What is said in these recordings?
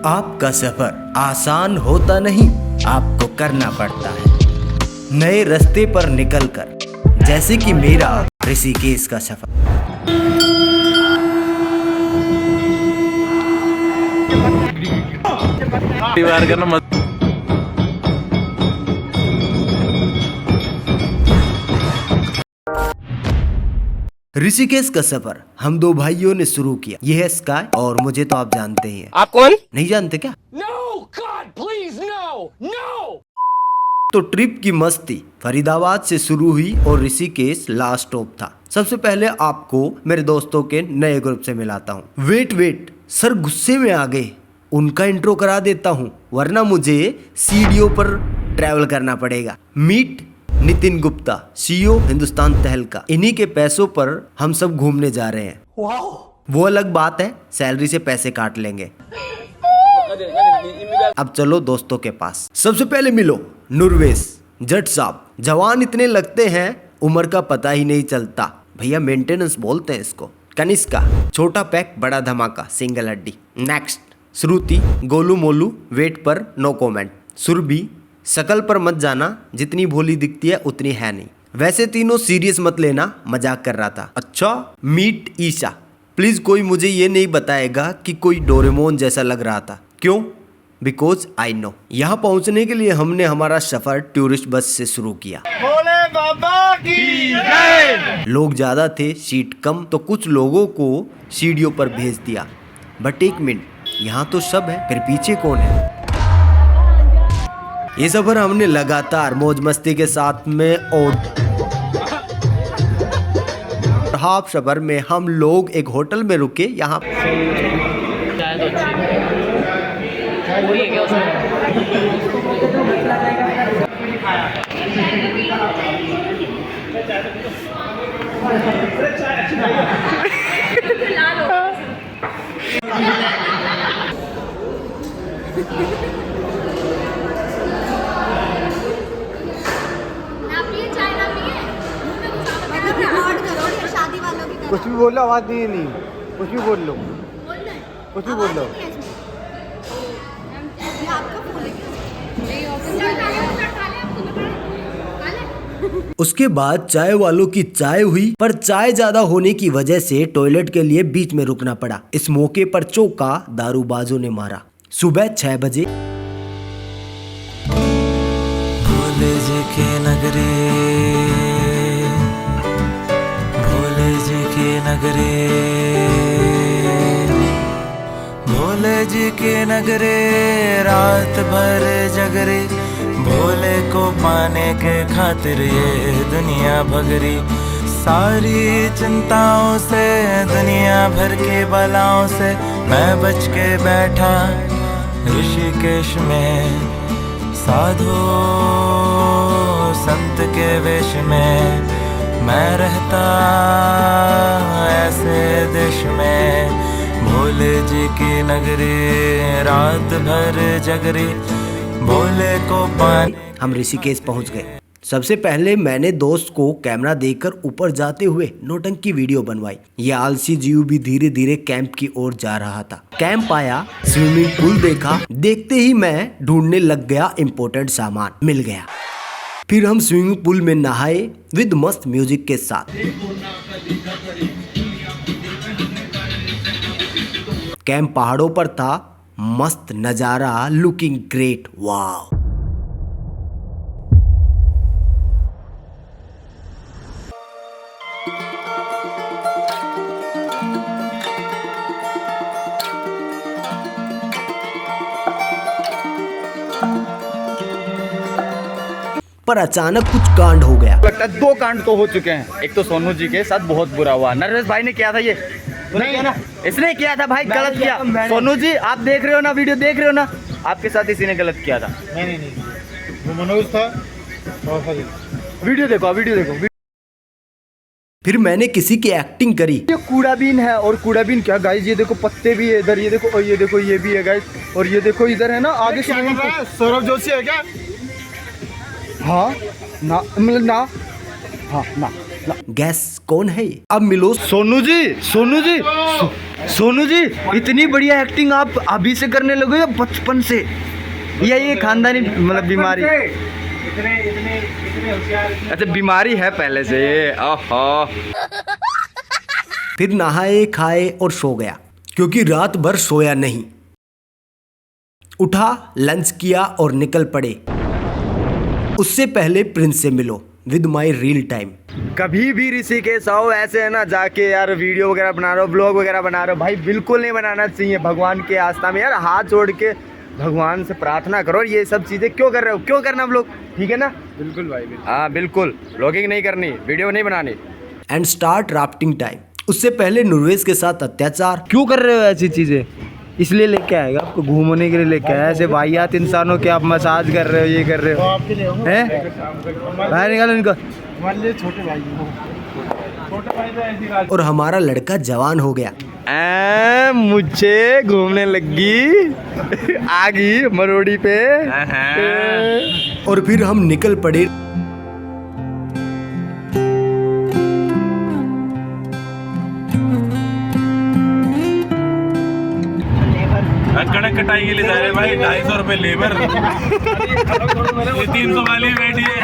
आपका सफर आसान होता नहीं, आपको करना पड़ता है नए रास्ते पर निकलकर, जैसे कि मेरा ऋषिकेश का सफर। ऋषिकेश का सफर हम दो भाइयों ने शुरू किया। ये है स्काई और मुझे तो आप जानते ही हैं। आप कौन? नहीं जानते क्या? No, God, please, no, no. तो ट्रिप की मस्ती फरीदाबाद से शुरू हुई और ऋषिकेश लास्ट स्टॉप था। सबसे पहले आपको मेरे दोस्तों के नए ग्रुप से मिलाता हूँ। वेट, सर गुस्से में आ गए। उनका इंट्रो करा देता हूँ, वरना मुझे सीढ़ियों पर ट्रैवल करना पड़ेगा। मीट नितिन गुप्ता, सीईओ हिंदुस्तान तहलका। इन्हीं के पैसों पर हम सब घूमने जा रहे हैं। वो अलग बात है, सैलरी से पैसे काट लेंगे। अब चलो दोस्तों के पास। सबसे पहले मिलो नुरवेश जट साहब। जवान इतने लगते हैं, उम्र का पता ही नहीं चलता। भैया मेंटेनेंस बोलते हैं इसको। कनिष्का छोटा पैक बड़ा धमाका सिंगल हड्डी। नेक्स्ट श्रुति गोलू मोलू वेट पर नो कमेंट। सुरभि शकल पर मत जाना, जितनी भोली दिखती है उतनी है नहीं। वैसे तीनों सीरियस मत लेना, मजाक कर रहा था। अच्छा मीट ईशा। प्लीज कोई मुझे ये नहीं बताएगा कि कोई डोरेमोन जैसा लग रहा था। क्यों? Because I know. यहाँ पहुँचने के लिए हमने हमारा सफर टूरिस्ट बस से शुरू किया। भोले बाबा की जय। लोग ज्यादा थे, सीट कम, तो कुछ लोगों को सीढ़ियों पर भेज दिया। बट एक मिनट, यहाँ तो सब है, फिर पीछे कौन है? ये सफर हमने लगातार मौज मस्ती के साथ में और हाफ सफर में हम लोग एक होटल में रुके। यहाँ कुछ भी बोल लो, आवाज नहीं। कुछ भी बोल लो, कुछ भी बोल लो। उसके बाद चाय वालों की चाय हुई, पर चाय ज्यादा होने की वजह से टॉयलेट के लिए बीच में रुकना पड़ा। इस मौके पर चौका दारूबाजों ने मारा। सुबह 6 बजे भोले जी के नगरे, भोले जी के नगरे, भोले जी के नगरे, रात भर जगरे। भोले को पाने के खातिर ये दुनिया भगरी। सारी चिंताओं से, दुनिया भर की बलाओं से मैं बच के बैठा ऋषिकेश में। साधु संत के वेश में मैं रहता ऐसे देश में। भोले जी की नगरी, रात भर जगरी। भोले को पान। हम ऋषिकेश पहुंच गए। सबसे पहले मैंने दोस्त को कैमरा देकर ऊपर जाते हुए नौटंकी वीडियो बनवाई। ये आलसी जीव भी धीरे धीरे कैंप की ओर जा रहा था। कैंप आया, स्विमिंग पूल देखा। देखते ही मैं ढूंढने लग गया, इम्पोर्टेंट सामान मिल गया। फिर हम स्विमिंग पूल में नहाए विद मस्त म्यूजिक के साथ। कैंप पहाड़ों पर था, मस्त नजारा, लुकिंग ग्रेट, वाव। पर अचानक कुछ कांड हो गया। लगता है 2 कांड तो हो चुके हैं। एक तो सोनू जी के साथ बहुत बुरा हुआ। नरेश भाई ने किया था ये, नहीं ना, इसने किया था भाई, गलत किया। सोनू जी आप देख रहे हो ना, वीडियो देख रहे हो ना, आपके साथ इसी ने गलत किया था। नहीं, वो मनोज था। वीडियो देखो। फिर मैंने किसी की एक्टिंग करी। ये कूड़ाबीन है, और कूड़ाबीन क्या गाइस, ये देखो पत्ते भी है इधर, ये देखो, और ये देखो ये भी है गाइस, और ये देखो इधर है ना आगे। सौरभ जोशी है क्या? हाँ ना, मतलब ना, हाँ ना। गैस कौन है ये? अब मिलो। सोनू जी, सोनू जी, सोनू जी, इतनी बढ़िया एक्टिंग आप अभी से करने लगे या बचपन से? या ये खानदानी मतलब बीमारी? अच्छा बीमारी है पहले से। ओहो। फिर नहाए खाए और सो गया क्योंकि रात भर सोया नहीं। उठा, लंच किया और निकल पड़े। उससे पहले प्रिंस से मिलो विद माई रियल टाइम। कभी भी ऋषिकेश आओ ऐसे है ना जाके यार वीडियो वगैरह बना रहे हो, ब्लॉग वगैरह बना रहे हो, भाई बिल्कुल नहीं बनाना चाहिए। भगवान के आस्था में यार हाथ जोड़ के भगवान से प्रार्थना करो। ये सब चीज़ें क्यों कर रहे हो? क्यों करना ब्लॉग? ठीक है ना? बिल्कुल भाई बिल्कुल। हाँ बिल्कुल, ब्लॉगिंग नहीं करनी, वीडियो नहीं बनानी। And start rafting time. उससे पहले नुरवेज के साथ अत्याचार। क्यों कर रहे हो ऐसी चीज़ें? इसलिए लेके आएगा आपको, घूमने के लिए लेके आया। ऐसे वाहियात इंसानों के आप मसाज कर रहे हो, ये कर रहे हो हैं? बाहर निकालो इनको। छोटे भाई तो और हमारा लड़का जवान हो गया। मुझे घूमने लगी आ गई मरोड़ी पे। और फिर हम निकल पड़े। कड़क कटाई के लिए जा रहे भाई, 250 रुपए लेबर। ये 300 वाली बैठी है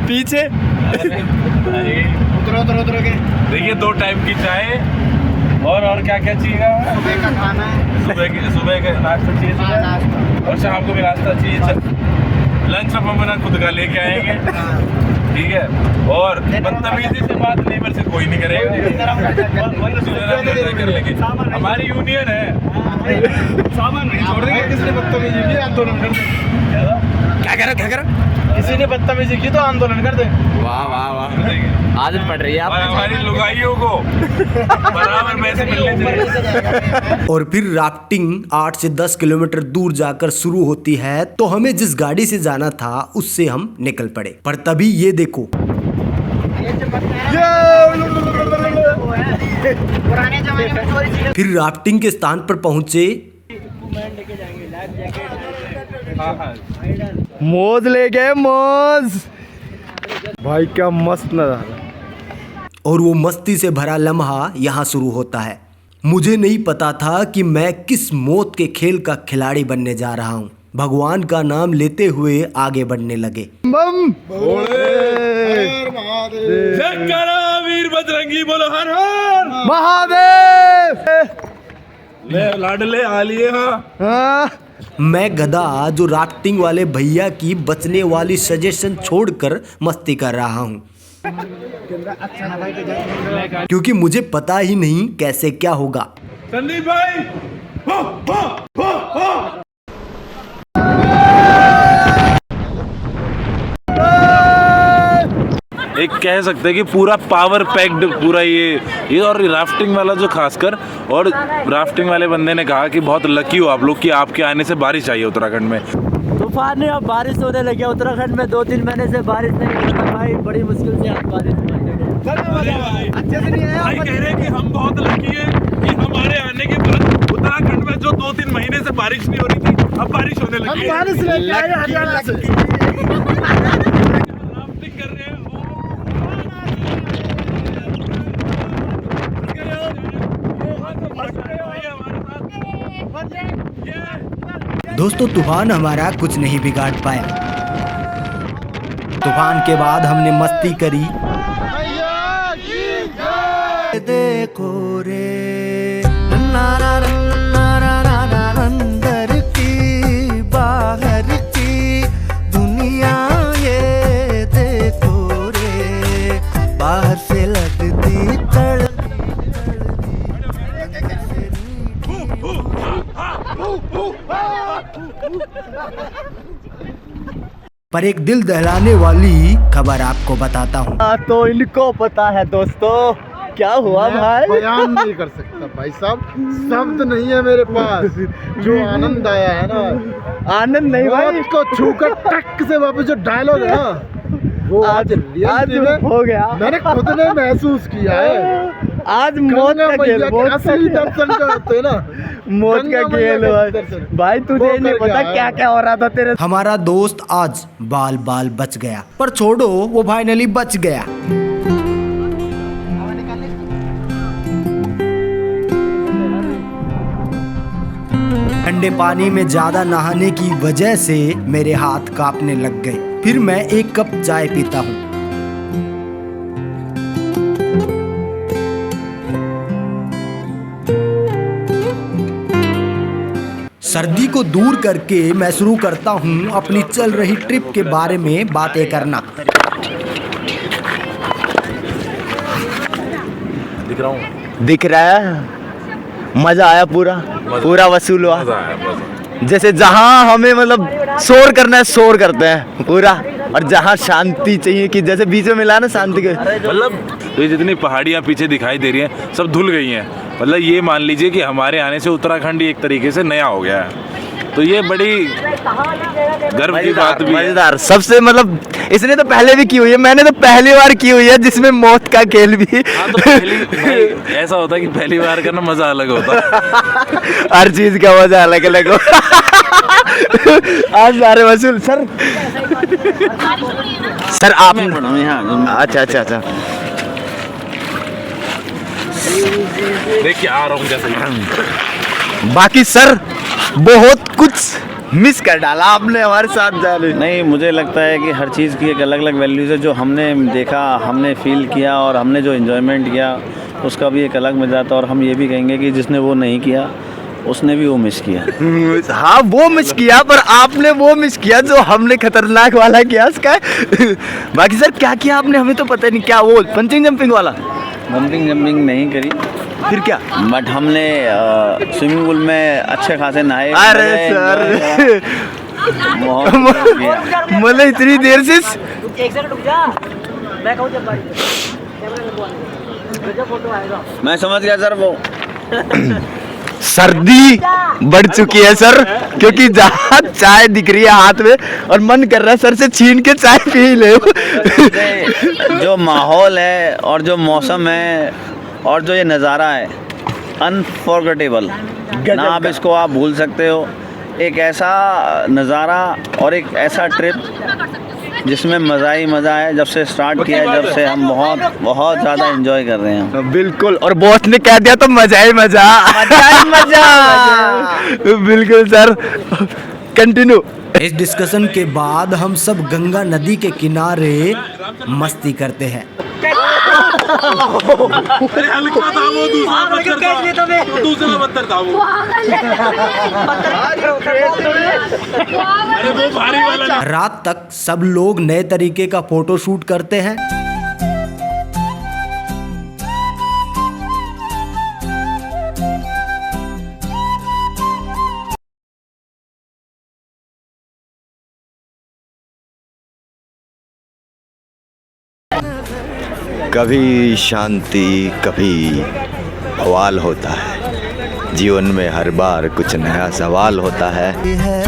पीछे। उतरो के देखिए 2 टाइम की चाय और क्या क्या चाहिए? सुबह का खाना है, सुबह का नाश्ता चाहिए सुबह, और शाम को भी नाश्ता चाहिए। लंच हम अपना खुद का लेके आएंगे, ठीक है? और बदतमीजी से बात लेबर से कोई नहीं करेगा, कर लेंगे। हमारी यूनियन है, सामान नहीं छोड़ देंगे। किसी ने बदतमीजी की आंदोलन कर दे। क्या करो? किसी ने बदतमीजी की तो आंदोलन कर दे। वाह वाह वाह, आदत पड़ रही है और आप। हमारी लुगाइयों को बराबर पैसे मिलने चाहिए। और फिर राफ्टिंग 8 से 10 किलोमीटर दूर जाकर शुरू होती है। तो हमें जिस गाड़ी से जाना था उससे हम निकल पड़े। पर तभी ये देखो, पुराने जमाने में चोरी चीजें। फिर राफ्टिंग के स्थान पर पहुंचे। मौज ले गए, मौज। भाई क्या मस्त नजारा। और वो मस्ती से भरा लम्हा यहाँ शुरू होता है। मुझे नहीं पता था कि मैं किस मौत के खेल का खिलाड़ी बनने जा रहा हूँ। भगवान का नाम लेते हुए आगे बढ़ने लगे। बम वीर बजरंगी बोलो हर हर महादेव। ले लाडले आ लिए। हाँ। मैं गधा जो राफ्टिंग वाले भैया की बचने वाली सजेशन छोड़कर मस्ती कर रहा हूँ, क्योंकि मुझे पता ही नहीं कैसे क्या होगा। संदीप भाई एक कह सकते हैं कि पूरा पावर पैक्ड पूरा ये और राफ्टिंग वाला जो खासकर, और राफ्टिंग वाले बंदे ने कहा कि बहुत लकी हो आप लोग कि आपके आने से बारिश आई है उत्तराखंड में। तूफान ने अब बारिश होने लगी है उत्तराखंड में। 2-3 महीने से बारिश नहीं होता भाई, बड़ी मुश्किल से आप बारिश अच्छे से नहीं आया। भाई कह रहे हैं कि हम बहुत लकी है कि हमारे आने के बाद उत्तराखंड में जो 2-3 महीने से बारिश नहीं हो रही थी अब बारिश होने लगी है। बारिश लेके आए हरियाणा से। राफ्टिंग कर रहे हैं। दोस्तों तूफान हमारा कुछ नहीं बिगाड़ पाया। तूफान के बाद हमने मस्ती करी। देखो रे अंदर की बाहर की दुनिया, ये देखो रे बाहर से लगती तड़। पर एक दिल दहलाने वाली खबर आपको बताता हूँ। तो इनको पता है दोस्तों क्या हुआ भाई। बयान नहीं कर सकता भाई साहब, शब्द नहीं है मेरे पास। जो आनंद आया है ना, आनंद नहीं भाई, उसको छूकर टक से वापस जो डायलॉग है ना, वो आज आज रियलिटी में हो गया। मैंने खुद ने महसूस किया है। आज मौत गंगा का खेल, मैया के मौत का असली खेल। दर्शन जो होते हैं ना, मौत का गंगा मैया खेल के भाई। दर्शन। भाई तुझे वो नहीं करके पता आया। क्या क्या हो रहा था तेरे। हमारा दोस्त आज बाल बाल बच गया, पर छोड़ो, वो फाइनली बच गया। ठंडे पानी में ज्यादा नहाने की वजह से मेरे हाथ कांपने लग गए। फिर मैं एक कप चाय पीता हूँ। सर्दी को दूर करके मैं शुरू करता हूँ अपनी चल रही ट्रिप के बारे में बातें करना। दिख रहा हूँ, दिख रहा है, मजा आया, पूरा वसूल हुआ। मजा आया, मजा। जैसे जहाँ हमें मतलब शोर करना है शोर करते हैं पूरा, और जहाँ शांति चाहिए कि जैसे बीच में मिला ना शांति के। मतलब ये जितनी पहाड़ियाँ पीछे दिखाई दे रही हैं सब धुल गई हैं। मतलब ये मान लीजिए कि हमारे आने से उत्तराखंड ही एक तरीके से नया हो गया है, तो ये बड़ी गर्व की बात भी है। मजेदार सबसे, मतलब इसने तो पहले भी की हुई है, मैंने तो पहली बार की हुई है जिसमें मौत का खेल भी। हाँ, तो भाई, ऐसा होता है कि पहली बार करना मजा अलग होता है। हर चीज का मजा अलग अलग हो। आज सारे वसूल सर आप अच्छा अच्छा अच्छा देखिए आ रहा हूँ जैसे। बाकी सर बहुत कुछ मिस कर डाला आपने हमारे साथ जाने। नहीं, मुझे लगता है कि हर चीज़ की एक अलग अलग वैल्यूज़ है। जो हमने देखा, हमने फील किया और हमने जो इन्जॉयमेंट किया उसका भी एक अलग मजा था। और हम ये भी कहेंगे कि जिसने वो नहीं किया उसने भी वो मिस किया। हाँ वो मिस किया, पर आपने वो मिस किया जो हमने खतरनाक वाला किया उसका। बाकी सर क्या किया आपने, हमें तो पता नहीं। क्या वो पंचिंग जंपिंग वाला? बम्पिंग जंपिंग नहीं करी, फिर क्या? बट हमने स्विमिंग पूल में अच्छे खासे नहाए। अरे सर बहुत enjoy किया। मतलब इतनी देर से एक सेकंड रुक जा, मैं कहूँ जब फोटो आएगा। मैं समझ गया सर, वो सर्दी बढ़ चुकी है सर, क्योंकि जहाँ चाय दिख रही है हाथ में और मन कर रहा है सर से छीन के चाय पी ले। जो माहौल है और जो मौसम है और जो ये नज़ारा है अनफॉरगेटेबल ना, आप इसको आप भूल सकते हो। एक ऐसा नज़ारा और एक ऐसा ट्रिप जिसमें मज़ा ही मज़ा है। जब से स्टार्ट किया है, जब से हम बहुत बहुत ज़्यादा एंजॉय कर रहे हैं। बिल्कुल, और बॉस ने कह दिया तो मजा ही मजा, मजा। बिल्कुल सर, कंटिन्यू। इस डिस्कशन के बाद हम सब गंगा नदी के किनारे मस्ती करते हैं। अरे हल्का था वो, दूसरा बदतर था वो। अरे वो भारी वाला। रात तक सब लोग नए तरीके का फोटो शूट करते हैं। कभी शांति कभी बवाल होता है, जीवन में हर बार कुछ नया सवाल होता है।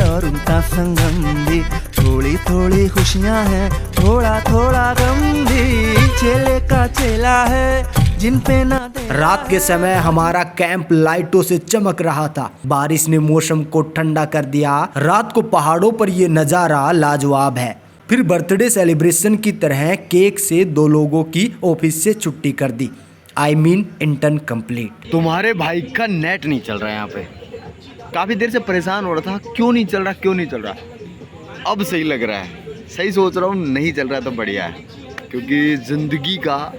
और उनका संगम भी, थोड़ी थोड़ी खुशियाँ हैं, थोड़ा थोड़ा गम भी, चेले का चेला है जिन पे ना दे। रात के समय हमारा कैंप लाइटों से चमक रहा था। बारिश ने मौसम को ठंडा कर दिया। रात को पहाड़ों पर ये नज़ारा लाजवाब है। फिर बर्थडे सेलिब्रेशन की तरह केक से 2 लोगों की ऑफिस से छुट्टी कर दी। I mean intern complete. तुम्हारे भाई का नेट नहीं चल रहा है यहाँ पे, काफ़ी देर से परेशान हो रहा था क्यों नहीं चल रहा क्यों नहीं चल रहा। अब सही लग रहा है, सही सोच रहा हूँ, नहीं चल रहा तो बढ़िया है, क्योंकि ज़िंदगी का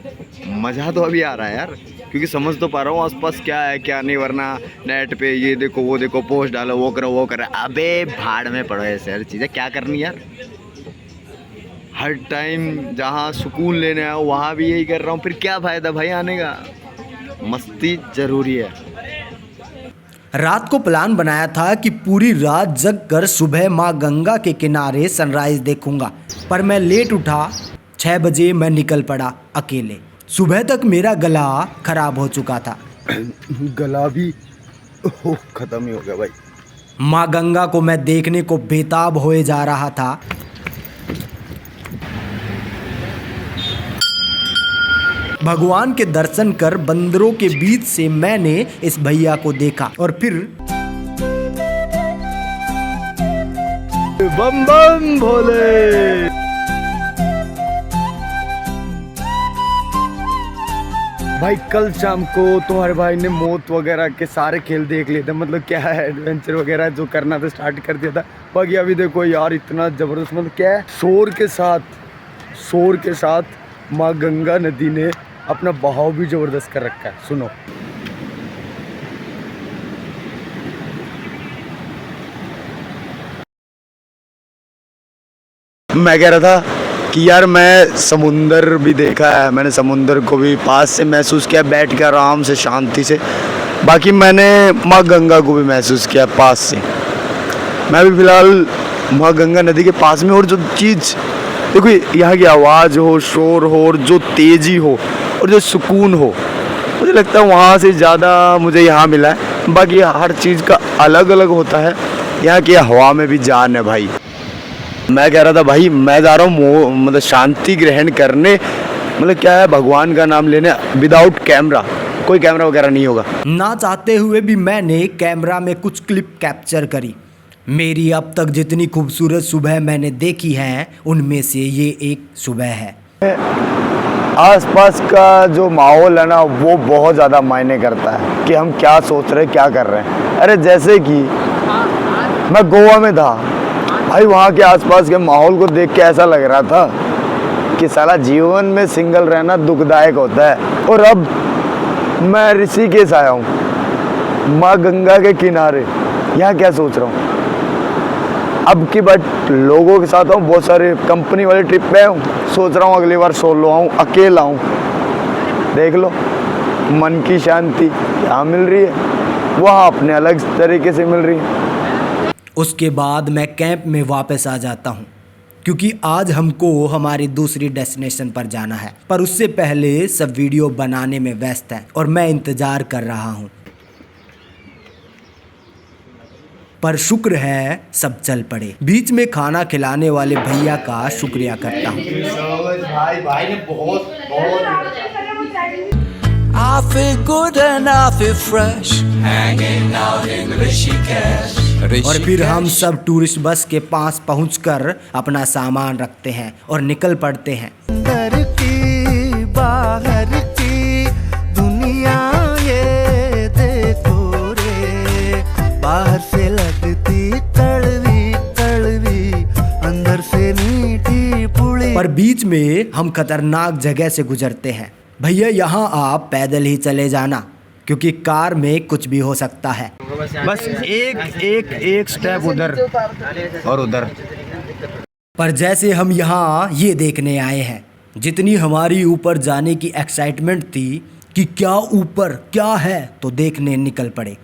मज़ा तो अभी आ रहा है यार। क्योंकि समझ तो पा रहा हूँ आसपास क्या है क्या नहीं, वरना नेट पे ये देखो वो देखो, पोस्ट डालो, वो करो वो करो। अबे भाड़ में पड़ो ऐसे हर चीज़ें, क्या करनी यार। हर टाइम जहाँ सुकून लेने आओ वहाँ भी यही कर रहा हूँ, फिर क्या फ़ायदा भाई आने का। मस्ती ज़रूरी है। रात को प्लान बनाया था कि पूरी रात जग कर सुबह माँ गंगा के किनारे सनराइज देखूंगा, पर मैं लेट उठा। 6 बजे मैं निकल पड़ा अकेले। सुबह तक मेरा गला खराब हो चुका था। गला भी खत्म ही हो गया भाई। माँ गंगा को मैं देखने को बेताब होए जा रहा था। भगवान के दर्शन कर बंदरों के बीच से मैंने इस भैया को देखा और फिर बम बम भोले। भाई कल शाम को तुम्हारे भाई ने मौत वगैरह के सारे खेल देख लिए थे, मतलब क्या है एडवेंचर वगैरह जो करना था स्टार्ट कर दिया था। बाकी अभी देखो यार इतना ज़बरदस्त, मतलब क्या है, शोर के साथ माँ गंगा नदी ने अपना बहाव भी ज़बरदस्त कर रखा है। सुनो, मैं कह रहा था कि यार मैं समुंदर भी देखा है, मैंने समुंदर को भी पास से महसूस किया, बैठ के आराम से शांति से। बाकी मैंने माँ गंगा को भी महसूस किया पास से। मैं भी फ़िलहाल माँ गंगा नदी के पास में, और जो चीज़ देखो यहाँ की आवाज़ हो, शोर हो, और जो तेज़ी हो और जो सुकून हो, मुझे लगता है वहाँ से ज़्यादा मुझे यहाँ मिला है। बाकी हर चीज़ का अलग अलग होता है, यहाँ की हवा में भी जान है भाई। मैं कह रहा था भाई मैं जा रहा हूँ मतलब शांति ग्रहण करने, मतलब क्या है, भगवान का नाम लेने विदाउट कैमरा, कोई कैमरा वगैरह नहीं होगा। ना चाहते हुए भी मैंने कैमरा में कुछ क्लिप कैप्चर करी। मेरी अब तक जितनी खूबसूरत सुबह मैंने देखी है उनमें से ये एक सुबह है। आसपास का जो माहौल है ना वो बहुत ज़्यादा मायने करता है कि हम क्या सोच रहे हैं, क्या कर रहे हैं। अरे जैसे कि मैं गोवा में था भाई, वहाँ के आसपास के माहौल को देख के ऐसा लग रहा था कि साला जीवन में सिंगल रहना दुखदायक होता है। और अब मैं ऋषिकेश आया हूँ, माँ गंगा के किनारे, यहाँ क्या सोच रहा हूँ, अब की बात लोगों के साथ आऊँ, बहुत सारे कंपनी वाले ट्रिप पे हूँ, सोच रहा हूँ अगली बार सोलो आऊँ, अकेला आऊँ। देख लो मन की शांति यहाँ मिल रही है, वहाँ अपने अलग तरीके से मिल रही है। उसके बाद मैं कैंप में वापस आ जाता हूँ क्योंकि आज हमको हमारी दूसरी डेस्टिनेशन पर जाना है, पर उससे पहले सब वीडियो बनाने में व्यस्त है और मैं इंतज़ार कर रहा हूँ। पर शुक्र है सब चल पड़े। बीच में खाना खिलाने वाले भैया का शुक्रिया करता हूँ। भाई ने बहुत I feel good and I feel fresh hanging out in Rishikesh। और फिर हम सब टूरिस्ट बस के पास पहुंचकर अपना सामान रखते हैं और निकल पड़ते हैं। अंदर की बाहर की दुनिया ये देखो रे, बाहर से लगती कड़वी कड़वी, अंदर से मीठी पुड़ी। पर बीच में हम खतरनाक जगह से गुजरते हैं। भैया यहाँ आप पैदल ही चले जाना क्योंकि कार में कुछ भी हो सकता है। बस एक स्टेप उधर और उधर। पर जैसे हम यहाँ ये देखने आए हैं, जितनी हमारी ऊपर जाने की एक्साइटमेंट थी कि क्या ऊपर क्या है, तो देखने निकल पड़े।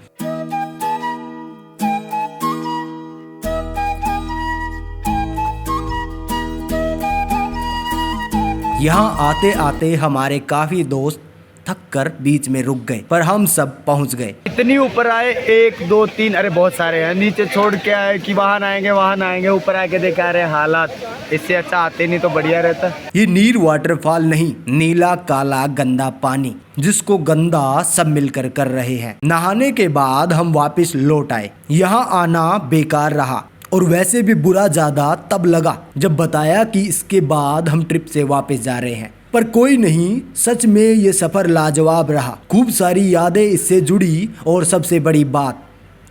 यहाँ आते आते हमारे काफी दोस्त थक कर बीच में रुक गए, पर हम सब पहुँच गए। इतनी ऊपर आए, 1 2 3, अरे बहुत सारे हैं। नीचे छोड़ के आए कि वहाँ आएंगे, ऊपर आके देखा रहे हालात, इससे अच्छा आते नहीं तो बढ़िया रहता। ये नीर वाटरफॉल नहीं, नीला काला गंदा पानी जिसको गंदा सब मिलकर कर रहे हैं। नहाने के बाद हम वापस लौट आए। यहाँ आना बेकार रहा और वैसे भी बुरा ज्यादा तब लगा जब बताया कि इसके बाद हम ट्रिप से वापस जा रहे हैं। पर कोई नहीं, सच में ये सफर लाजवाब रहा। खूब सारी यादें इससे जुड़ी और सबसे बड़ी बात,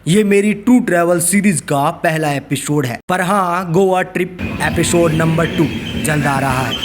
ये मेरी ट्रू ट्रैवल सीरीज का पहला एपिसोड है। पर हाँ, गोवा ट्रिप एपिसोड नंबर 2 जल्द आ रहा है।